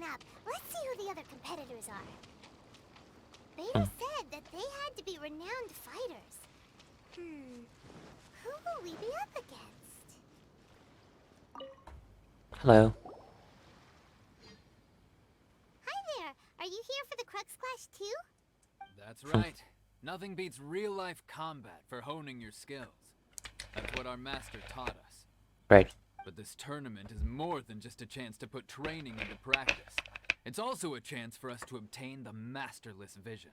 up. Let's see who the other competitors are. Beta said that they had to be renowned fighters. Who will we be up against? Hello. Hi there. Are you here for the Crux Clash too? That's right. Nothing beats real-life combat for honing your skills. That's what our master taught us. Right. But this tournament is more than just a chance to put training into practice. It's also a chance for us to obtain the masterless vision.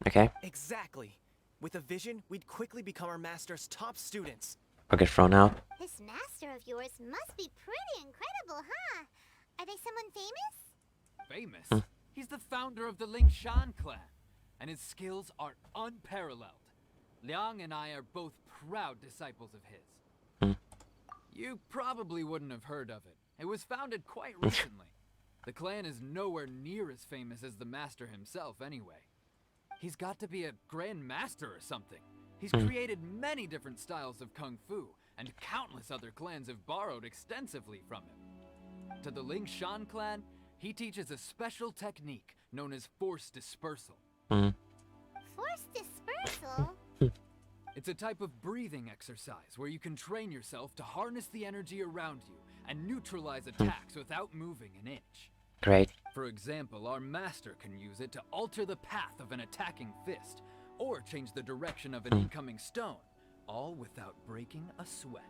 Okay. Exactly. With a vision, we'd quickly become our master's top students. Or get thrown out. This master of yours must be pretty incredible, huh? Are they someone famous? Famous? He's the founder of the Lingshan clan, and his skills are unparalleled. Liang and I are both proud disciples of his. You probably wouldn't have heard of it. It was founded quite recently. The clan is nowhere near as famous as the master himself anyway. He's got to be a grand master or something. He's created many different styles of kung fu, and countless other clans have borrowed extensively from him. To the Lingshan clan, he teaches a special technique known as force dispersal. Force dispersal? It's a type of breathing exercise where you can train yourself to harness the energy around you and neutralize attacks without moving an inch. Great. For example, our master can use it to alter the path of an attacking fist, or change the direction of an incoming stone, all without breaking a sweat.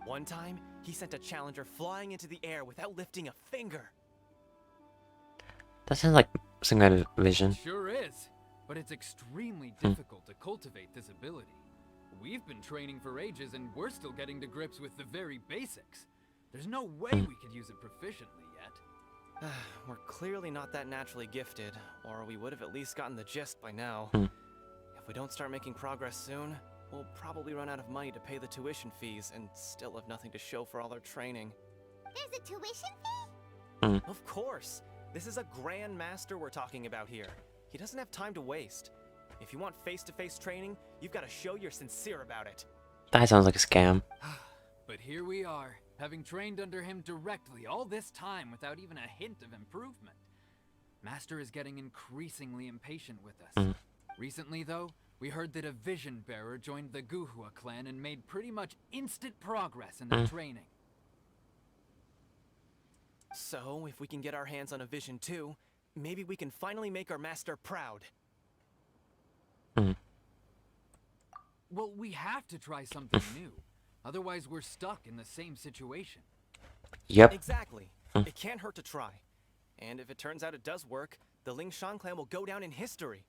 One time, he sent a challenger flying into the air without lifting a finger. That sounds like some kind of vision. Sure is, but it's extremely difficult to cultivate this ability. We've been training for ages and we're still getting to grips with the very basics. There's no way we could use it proficiently yet. We're clearly not that naturally gifted, or we would have at least gotten the gist by now. If we don't start making progress soon, we'll probably run out of money to pay the tuition fees and still have nothing to show for all our training. There's a tuition fee? Of course! This is a grand master we're talking about here. He doesn't have time to waste. If you want face-to-face training, you've got to show you're sincere about it. That sounds like a scam. But here we are, having trained under him directly all this time without even a hint of improvement. Master is getting increasingly impatient with us. Recently, though, we heard that a vision bearer joined the Guhua clan and made pretty much instant progress in their training. So, if we can get our hands on a vision too, maybe we can finally make our master proud. Well, we have to try something new. Otherwise, we're stuck in the same situation. Yep. Exactly. It can't hurt to try. And if it turns out it does work, the Lingshan clan will go down in history.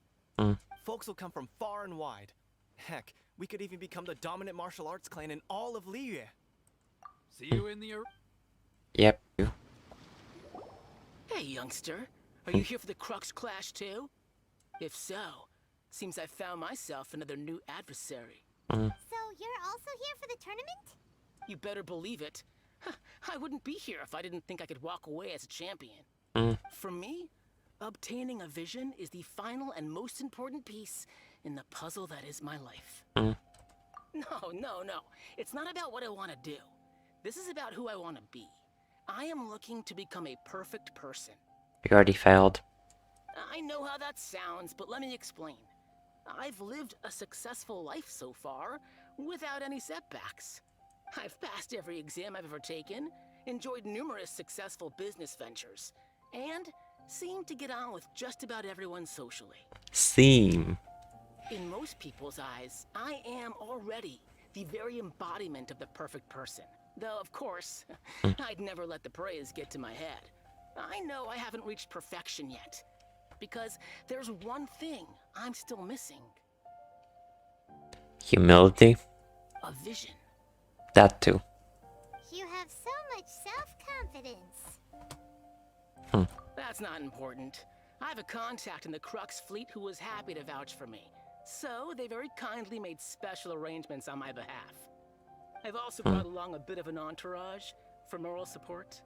Folks will come from far and wide. Heck, we could even become the dominant martial arts clan in all of Liyue. See you in the... Yep. Hey, youngster. Are you here for the Crux Clash too? If so, seems I found myself another new adversary. So you're also here for the tournament? You better believe it. I wouldn't be here if I didn't think I could walk away as a champion. For me, obtaining a vision is the final and most important piece in the puzzle that is my life. No. It's not about what I want to do. This is about who I want to be. I am looking to become a perfect person. You already failed. I know how that sounds, but let me explain. I've lived a successful life so far, without any setbacks. I've passed every exam I've ever taken, enjoyed numerous successful business ventures, and seem to get on with just about everyone socially. Seem. In most people's eyes, I am already the very embodiment of the perfect person. Though, of course, I'd never let the praise get to my head. I know I haven't reached perfection yet, because there's one thing I'm still missing. Humility. A vision. That too. You have so much self-confidence. That's not important. I have a contact in the Crux fleet who was happy to vouch for me. So they very kindly made special arrangements on my behalf. I've also brought along a bit of an entourage for moral support.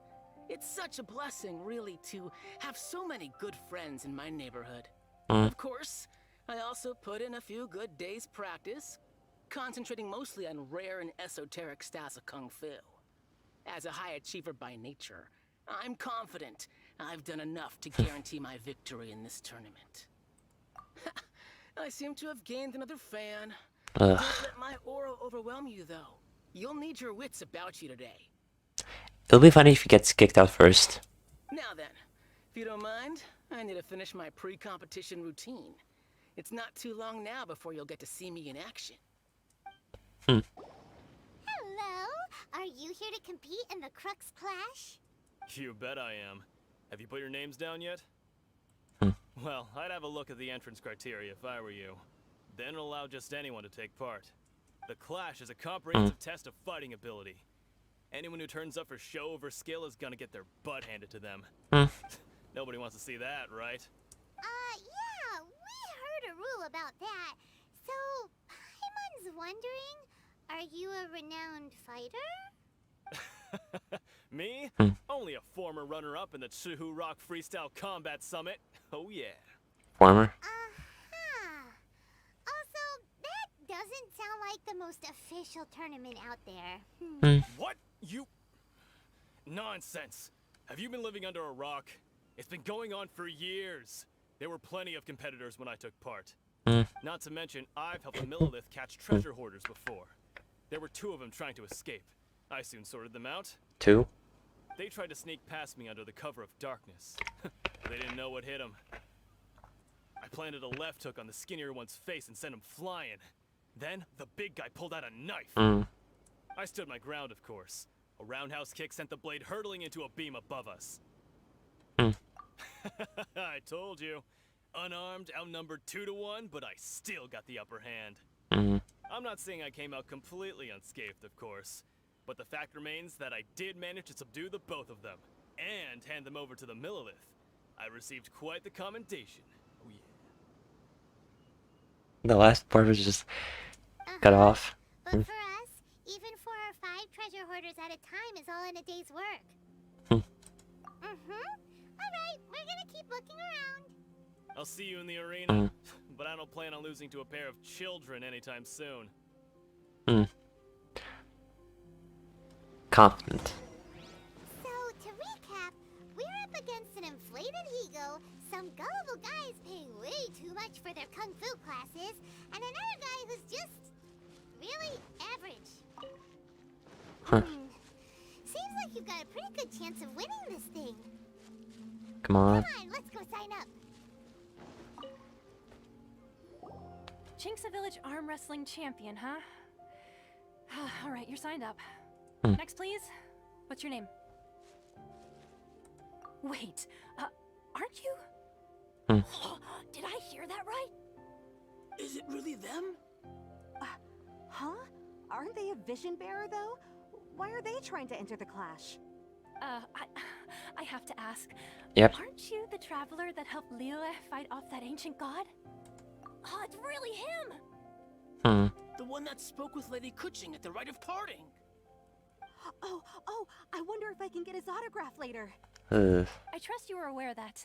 It's such a blessing, really, to have so many good friends in my neighborhood. Of course, I also put in a few good days' practice, concentrating mostly on rare and esoteric styles of kung fu. As a high achiever by nature, I'm confident I've done enough to guarantee my victory in this tournament. I seem to have gained another fan. Ugh. Don't let my aura overwhelm you, though. You'll need your wits about you today. It'll be funny if he gets kicked out first. Now then, if you don't mind, I need to finish my pre-competition routine. It's not too long now before you'll get to see me in action. Hello. Are you here to compete in the Crux Clash? You bet I am. Have you put your names down yet? Well, I'd have a look at the entrance criteria if I were you. Then it'll allow just anyone to take part. The Clash is a comprehensive test of fighting ability. Anyone who turns up for show over skill is gonna get their butt handed to them. Nobody wants to see that, right? Yeah, we heard a rule about that. So, Paimon's wondering, are you a renowned fighter? Me? Only a former runner-up in the Chihu Rock Freestyle Combat Summit. Oh yeah. Former. Also, that doesn't sound like the most official tournament out there. What? You... Nonsense. Have you been living under a rock? It's been going on for years. There were plenty of competitors when I took part. Not to mention, I've helped the Millilith catch treasure hoarders before. There were 2 of them trying to escape. I soon sorted them out. 2? They tried to sneak past me under the cover of darkness. They didn't know what hit them. I planted a left hook on the skinnier one's face and sent him flying. Then, the big guy pulled out a knife. I stood my ground, of course. A roundhouse kick sent the blade hurtling into a beam above us. I told you. Unarmed, outnumbered 2 to 1, but I still got the upper hand. I'm not saying I came out completely unscathed, of course. But the fact remains that I did manage to subdue the both of them, and hand them over to the Millilith. I received quite the commendation. Oh yeah. The last part was just cut off. But for us, even 4 or 5 treasure hoarders at a time is all in a day's work. Alright, we're gonna keep looking around. I'll see you in the arena, but I don't plan on losing to a pair of children anytime soon. Confident. So, to recap, we're up against an inflated ego, some gullible guys paying way too much for their kung fu classes, and another guy who's just really average. Seems like you've got a pretty good chance of winning this thing. Come on. Come on, let's go sign up. Chinksa Village Arm Wrestling Champion, huh? Alright, you're signed up. Next, please. What's your name? Wait, aren't you? Did I hear that right? Is it really them? Huh? Aren't they a vision bearer, though? Why are they trying to enter the clash? I have to ask. Yep. Aren't you the traveler that helped Liyue fight off that ancient god? Oh, it's really him! The one that spoke with Lady Kuching at the rite of parting. Oh, I wonder if I can get his autograph later. I trust you are aware that,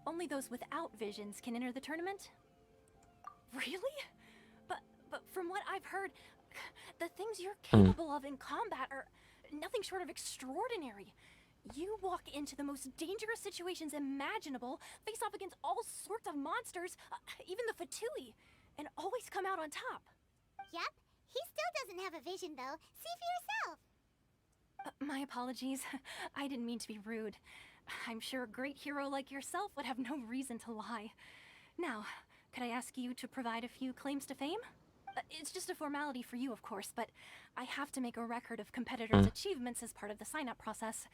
only those without visions can enter the tournament? Really? But from what I've heard, the things you're capable of in combat are nothing short of extraordinary. You walk into the most dangerous situations imaginable, face off against all sorts of monsters, even the Fatui, and always come out on top. Yep, he still doesn't have a vision, though. See for yourself. My apologies. I didn't mean to be rude. I'm sure a great hero like yourself would have no reason to lie. Now, could I ask you to provide a few claims to fame? It's just a formality for you, of course, but I have to make a record of competitors' achievements as part of the sign-up process.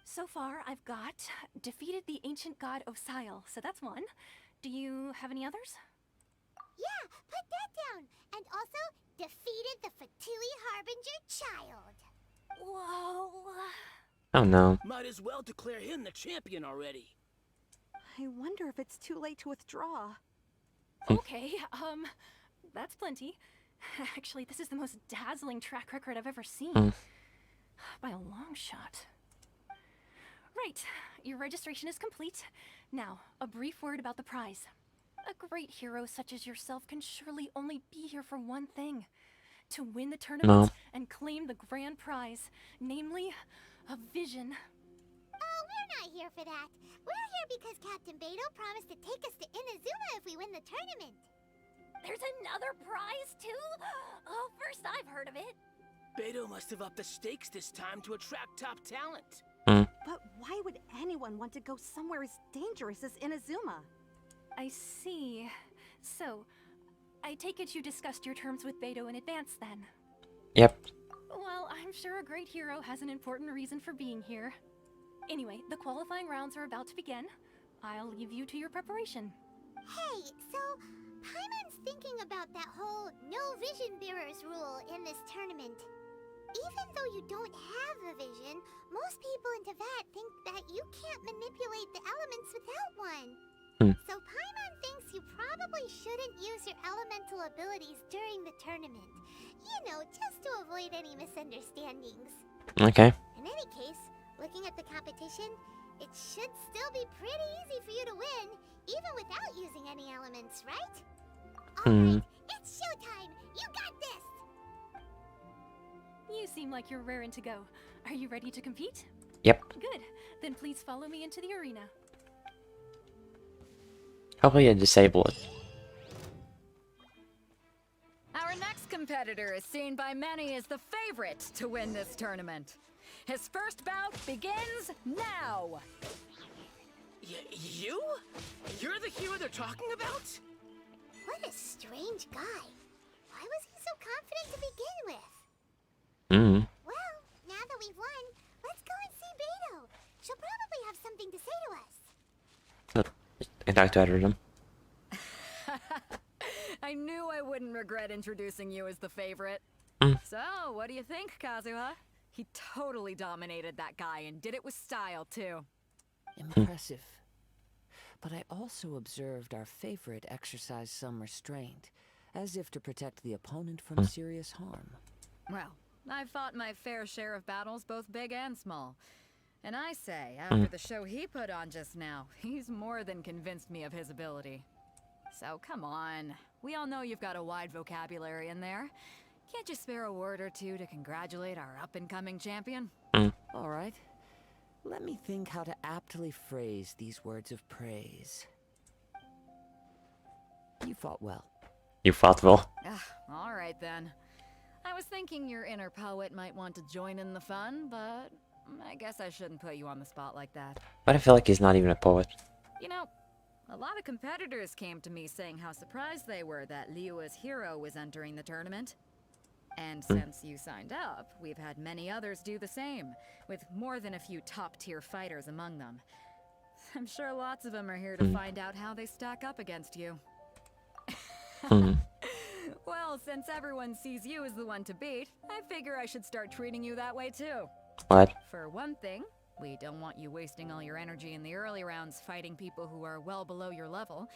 So far, I've got defeated the ancient god Osile, so that's one. Do you have any others? Yeah, put that down. And also, defeated the Fatui Harbinger child. Whoa. Oh no. Might as well declare him the champion already. I wonder if it's too late to withdraw. Okay, that's plenty. Actually, this is the most dazzling track record I've ever seen. By a long shot. Right, your registration is complete. Now, a brief word about the prize. A great hero such as yourself can surely only be here for one thing. To win the tournament and claim the grand prize, namely, a vision. Oh, we're not not here for that. We're here because Captain Beto promised to take us to Inazuma if we win the tournament. There's another prize, too? Oh, first I've heard of it. Beto must have upped the stakes this time to attract top talent. But why would anyone want to go somewhere as dangerous as Inazuma? I see. So, I take it you discussed your terms with Beto in advance, then? Yep. Well, I'm sure a great hero has an important reason for being here. Anyway, the qualifying rounds are about to begin. I'll leave you to your preparation. Hey, so Paimon's thinking about that whole no vision bearers rule in this tournament. Even though you don't have a vision, most people in Teyvat think that you can't manipulate the elements without one. So Paimon thinks you probably shouldn't use your elemental abilities during the tournament. You know, just to avoid any misunderstandings. Okay. In any case, looking at the competition, it should still be pretty easy for you to win, even without using any elements, right? Alright, it's showtime! You got this! You seem like you're raring to go. Are you ready to compete? Yep. Good. Then please follow me into the arena. Hopefully I disable it. Our next competitor is seen by many as the favorite to win this tournament. His first bout begins now! You? You're the hero they're talking about? What a strange guy. Why was he so confident to begin with? Well, now that we've won, let's go and see Beto. She'll probably have something to say to us. I talked to Edward. I knew I wouldn't regret introducing you as the favorite. So, what do you think, Kazuha? He totally dominated that guy and did it with style, too. Impressive. But I also observed our favorite exercise some restraint, as if to protect the opponent from serious harm. Well, I've fought my fair share of battles, both big and small. And I say, after the show he put on just now, he's more than convinced me of his ability. So come on, we all know you've got a wide vocabulary in there. Can't you spare a word or two to congratulate our up-and-coming champion? All right. Let me think how to aptly phrase these words of praise. You fought well. You fought well. All right then. I was thinking your inner poet might want to join in the fun, but I guess I shouldn't put you on the spot like that. But I feel like he's not even a poet. You know, a lot of competitors came to me saying how surprised they were that Liyue's hero was entering the tournament. And since you signed up, we've had many others do the same, with more than a few top-tier fighters among them. I'm sure lots of them are here to find out how they stack up against you. Well, since everyone sees you as the one to beat, I figure I should start treating you that way too. What? For one thing, we don't want you wasting all your energy in the early rounds fighting people who are well below your level.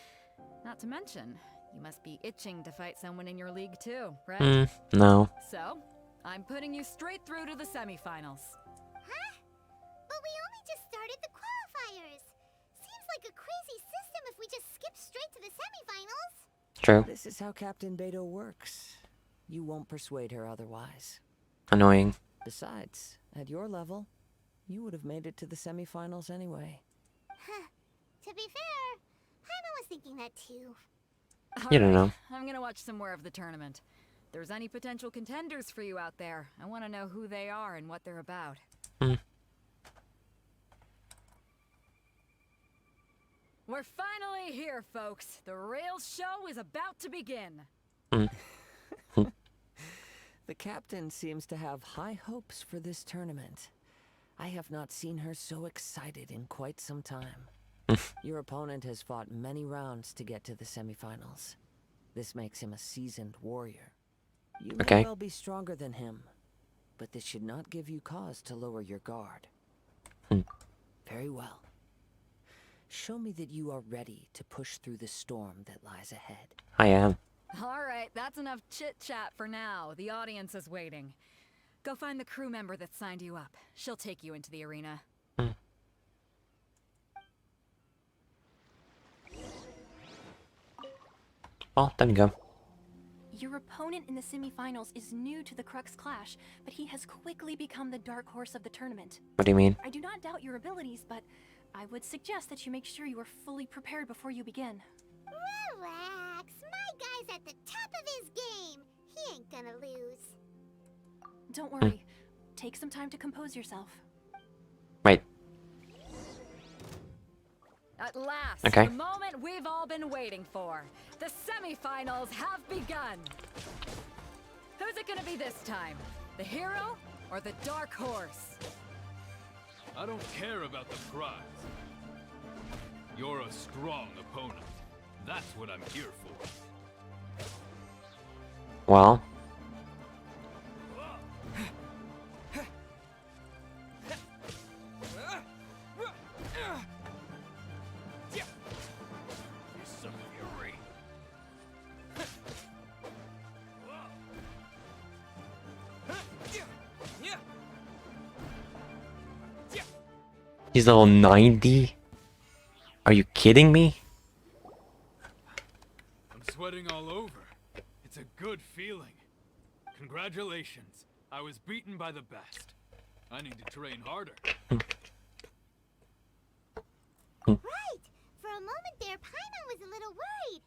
Not to mention, you must be itching to fight someone in your league too, right? No. So, I'm putting you straight through to the semifinals. Huh? But we only just started the qualifiers. Seems like a crazy system if we just skip straight to the semifinals. True. This is how Captain Beto works. You won't persuade her otherwise. Annoying. Besides, at your level, you would have made it to the semifinals anyway. Huh. To be fair, Paimon was thinking that too. You don't know. I'm gonna watch some more of the tournament. If there's any potential contenders for you out there, I want to know who they are and what they're about. We're finally here, folks. The real show is about to begin. The captain seems to have high hopes for this tournament. I have not seen her so excited in quite some time. Your opponent has fought many rounds to get to the semifinals. This makes him a seasoned warrior. You may well be stronger than him, but this should not give you cause to lower your guard. Very well. Show me that you are ready to push through the storm that lies ahead. I am. All right, that's enough chit-chat for now. The audience is waiting. Go find the crew member that signed you up. She'll take you into the arena. Well, time to go. Your opponent in the semifinals is new to the Crux clash, but he has quickly become the dark horse of the tournament. What do you mean? I do not doubt your abilities, but I would suggest that you make sure you are fully prepared before you begin. Relax. My guy's at the top of his game. He ain't gonna lose. Don't worry. Take some time to compose yourself. Wait. At last, Okay. the moment we've all been waiting for. The semifinals have begun. Who's it gonna be this time? The hero or the dark horse? I don't care about the prize. You're a strong opponent. That's what I'm here for. Well. He's level 90? Are you kidding me? I'm sweating all over. It's a good feeling. Congratulations. I was beaten by the best. I need to train harder. Right. For a moment there, Paimon was a little worried.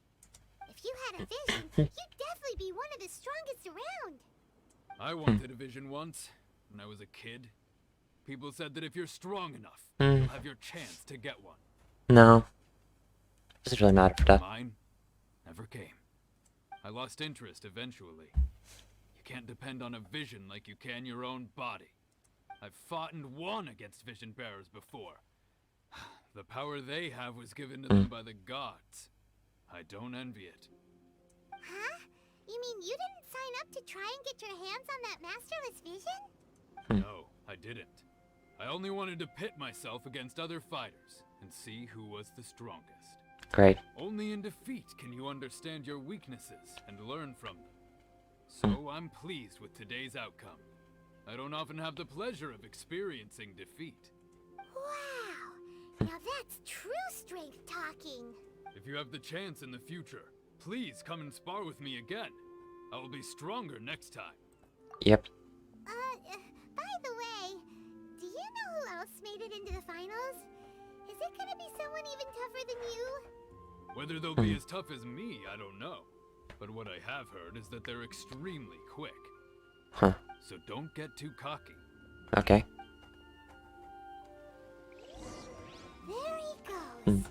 If you had a vision, you'd definitely be one of the strongest around. I wanted a vision once, when I was a kid. People said that if you're strong enough, Hmm. you'll have your chance to get one. No. Doesn't really matter for that. Mine never came. I lost interest eventually. You can't depend on a vision like you can your own body. I've fought and won against vision bearers before. The power they have was given to them by the gods. I don't envy it. Huh? You mean you didn't sign up to try and get your hands on that masterless vision? No, I didn't. I only wanted to pit myself against other fighters and see who was the strongest. Great. Only in defeat can you understand your weaknesses and learn from them. So I'm pleased with today's outcome. I don't often have the pleasure of experiencing defeat. Wow. Now that's true strength talking. If you have the chance in the future, please come and spar with me again. I will be stronger next time. Yep. By the way, do you know who else made it into the finals? Is it gonna be someone even tougher than you? Whether they'll be as tough as me, I don't know. But what I have heard is that they're extremely quick. Huh. So don't get too cocky. Okay. There he goes.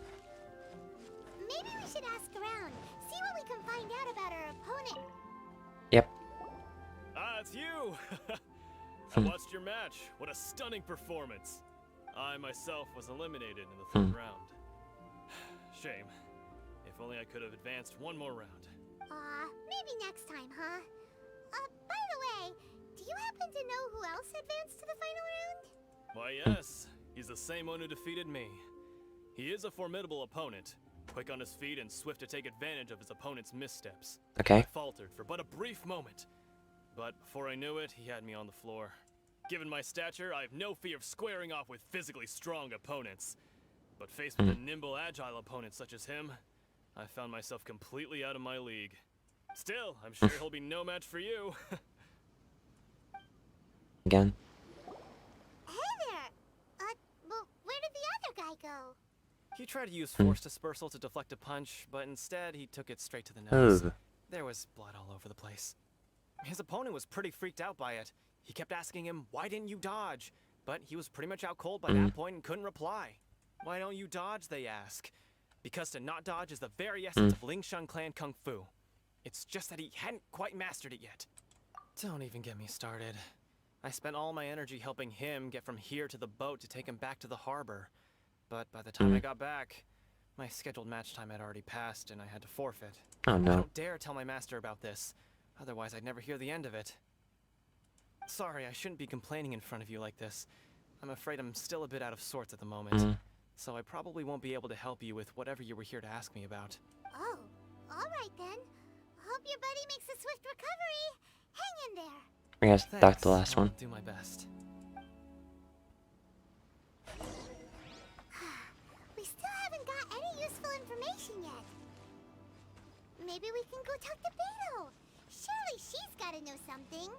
Maybe we should ask around, see what we can find out about our opponent. Yep. Ah, it's you! I watched your match. What a stunning performance. I myself was eliminated in the third round. Shame. If only I could have advanced one more round. Maybe next time, huh? By the way, do you happen to know who else advanced to the final round? Why, yes. He's the same one who defeated me. He is a formidable opponent, quick on his feet and swift to take advantage of his opponent's missteps. Okay. I faltered for but a brief moment. But before I knew it, he had me on the floor. Given my stature, I have no fear of squaring off with physically strong opponents. But faced with a nimble, agile opponent such as him, I found myself completely out of my league. Still, I'm sure he'll be no match for you. Again. Hey there! Well, where did the other guy go? He tried to use force dispersal to deflect a punch, but instead he took it straight to the nose. Ugh. There was blood all over the place. His opponent was pretty freaked out by it. He kept asking him, "Why didn't you dodge?" But he was pretty much out cold by that point and couldn't reply. "Why don't you dodge?" they ask. Because to not dodge is the very essence of Lingshan clan kung fu. It's just that he hadn't quite mastered it yet. Don't even get me started. I spent all my energy helping him get from here to the boat to take him back to the harbor. But by the time I got back, my scheduled match time had already passed and I had to forfeit. Oh I no. don't dare tell my master about this. Otherwise, I'd never hear the end of it. Sorry, I shouldn't be complaining in front of you like this. I'm afraid I'm still a bit out of sorts at the moment. So I probably won't be able to help you with whatever you were here to ask me about. Oh, alright then. Hope your buddy makes a swift recovery. Hang in there. I guess that's the last I'll one. do my best. We still haven't got any useful information yet. Maybe we can go talk to Beto. Surely she's gotta know something.